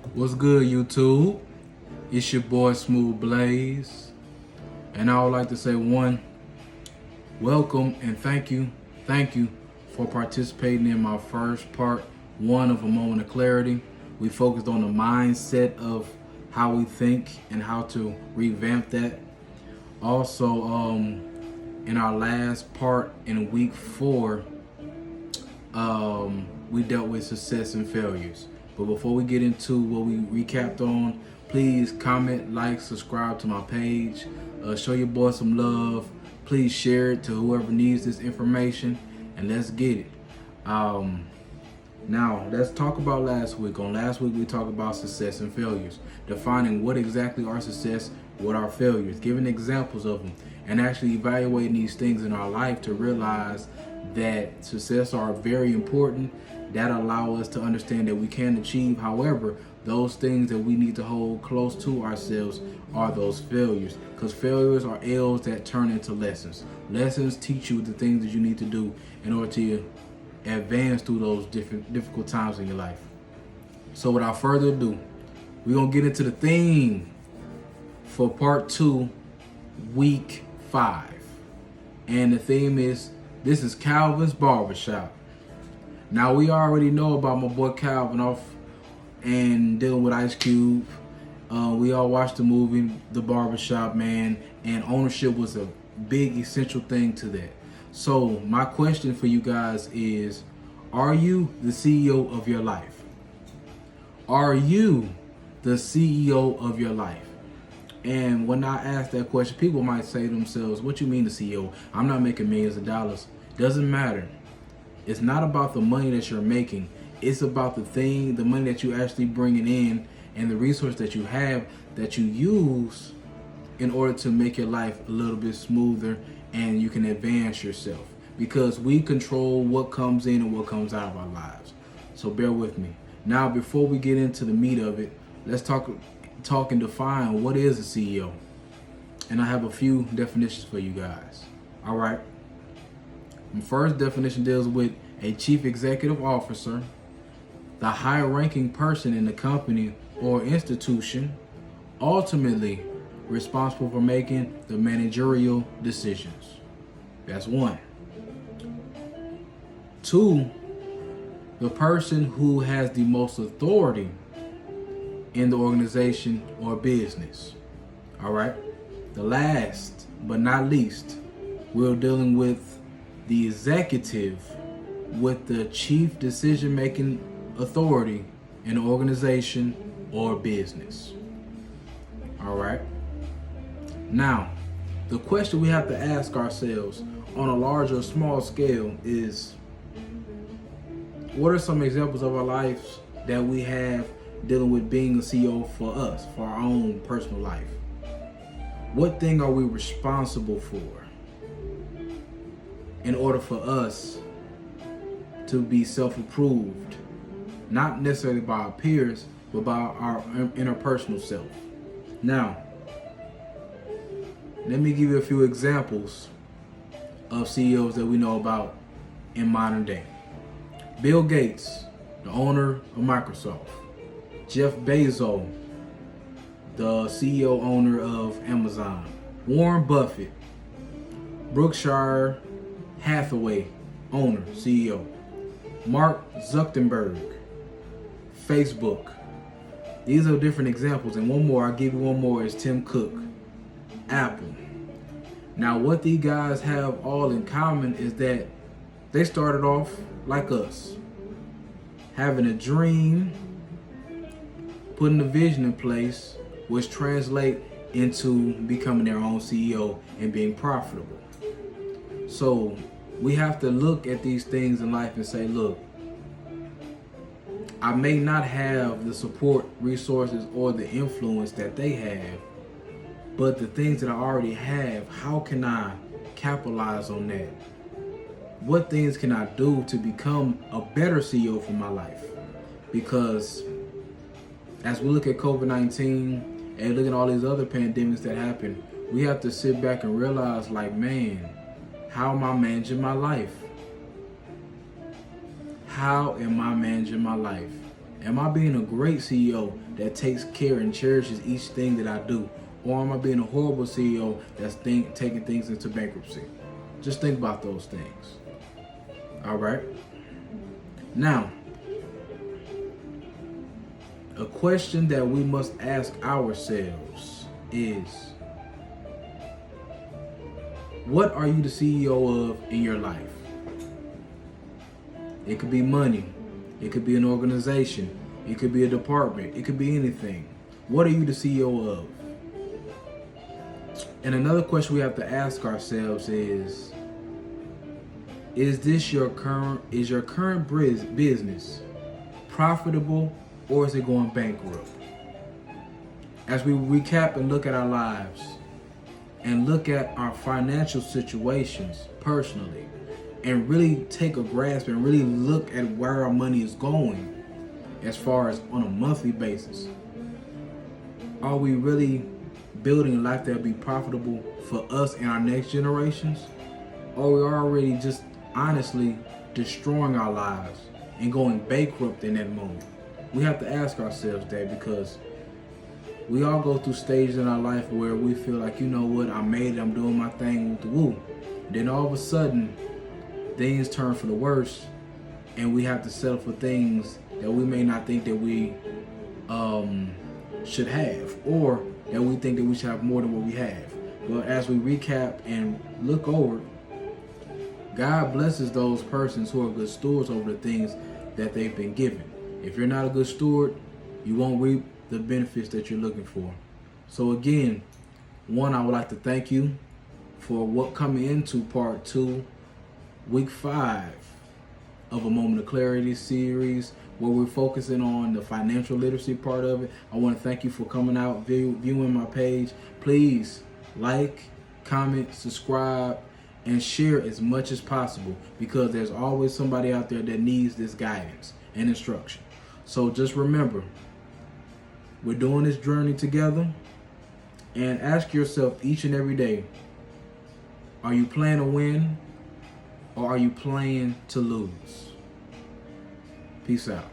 What's good, YouTube? It's your boy Smooth Blaze, and I would like to say welcome and thank you for participating in my first part one of A Moment of Clarity. We focused on the mindset of how we think and how to revamp that. Also, in our last part in week 4, we dealt with success and failures. But before we get into what we recapped on, please comment, like, subscribe to my page. Show your boy some love. Please share it to whoever needs this information, and let's get it. Now, let's talk about last week. On last week, we talked about success and failures, defining what exactly are success, what are failures, giving examples of them, and actually evaluating these things in our life to realize that success are very important, that allow us to understand that we can achieve. However, those things that we need to hold close to ourselves are those failures, because failures are L's that turn into lessons. Lessons teach you the things that you need to do in order to advance through those difficult times in your life. So without further ado, we're going to get into the theme for part 2, week 5. And the theme is, this is Calvin's Barbershop. Now, we already know about my boy Calvin off and dealing with Ice Cube. We all watched the movie, The Barbershop, man, and ownership was a big essential thing to that. So my question for you guys is, are you the CEO of your life? Are you the CEO of your life? And when I ask that question, people might say to themselves, what you mean the CEO? I'm not making millions of dollars. Doesn't matter. It's not about the money that you're making. It's about the money that you actually bringing in and the resource that you have that you use in order to make your life a little bit smoother and you can advance yourself. Because we control what comes in and what comes out of our lives. So bear with me. Now, before we get into the meat of it, let's talk and define what is a CEO. And I have a few definitions for you guys. All right. The first definition deals with a chief executive officer, the high-ranking person in the company or institution, ultimately responsible for making the managerial decisions. That's one. 2, the person who has the most authority in the organization or business. All right. The last but not least, we're dealing with the executive with the chief decision-making authority in an organization or business. All right. Now, the question we have to ask ourselves on a large or small scale is, what are some examples of our lives that we have dealing with being a CEO for us, for our own personal life? What thing are we responsible for in order for us to be self-approved, not necessarily by our peers, but by our interpersonal self? Now, let me give you a few examples of CEOs that we know about in modern day. Bill Gates, the owner of Microsoft. Jeff Bezos, the CEO owner of Amazon. Warren Buffett, Berkshire Hathaway owner, CEO. Mark Zuckerberg, Facebook. These are different examples. And one more, I'll give you one more, is Tim Cook, Apple. Now, what these guys have all in common is that they started off like us, having a dream, putting a vision in place, which translate into becoming their own CEO and being profitable. So we have to look at these things in life and say, look, I may not have the support, resources, or the influence that they have, but the things that I already have, how can I capitalize on that? What things can I do to become a better CEO for my life? Because as we look at COVID-19 and look at all these other pandemics that happen, we have to sit back and realize, like, man, how am I managing my life? How am I managing my life? Am I being a great CEO that takes care and cherishes each thing that I do? Or am I being a horrible CEO that's taking things into bankruptcy? Just think about those things. All right? Now, a question that we must ask ourselves is, what are you the CEO of in your life? It could be money. It could be an organization. It could be a department. It could be anything. What are you the CEO of? And another question we have to ask ourselves is this your current business profitable, or is it going bankrupt? As we recap and look at our lives and look at our financial situations personally, and really take a grasp and really look at where our money is going as far as on a monthly basis. Are we really building a life that will be profitable for us and our next generations? Or we are already just honestly destroying our lives and going bankrupt in that moment? We have to ask ourselves that, because we all go through stages in our life where we feel like, you know what, I made it, I'm doing my thing with the woo. Then all of a sudden, things turn for the worse, and we have to settle for things that we may not think that we should have, or that we think that we should have more than what we have. But as we recap and look over, God blesses those persons who are good stewards over the things that they've been given. If you're not a good steward, you won't reap the benefits that you're looking for. So again, one, I would like to thank you for what coming into part 2, week 5 of A Moment of Clarity series, where we're focusing on the financial literacy part of it. I want to thank you for coming out, viewing my page. Please like, comment, subscribe, and share as much as possible, because there's always somebody out there that needs this guidance and instruction. So just remember, we're doing this journey together, and ask yourself each and every day, are you playing to win, or are you playing to lose? Peace out.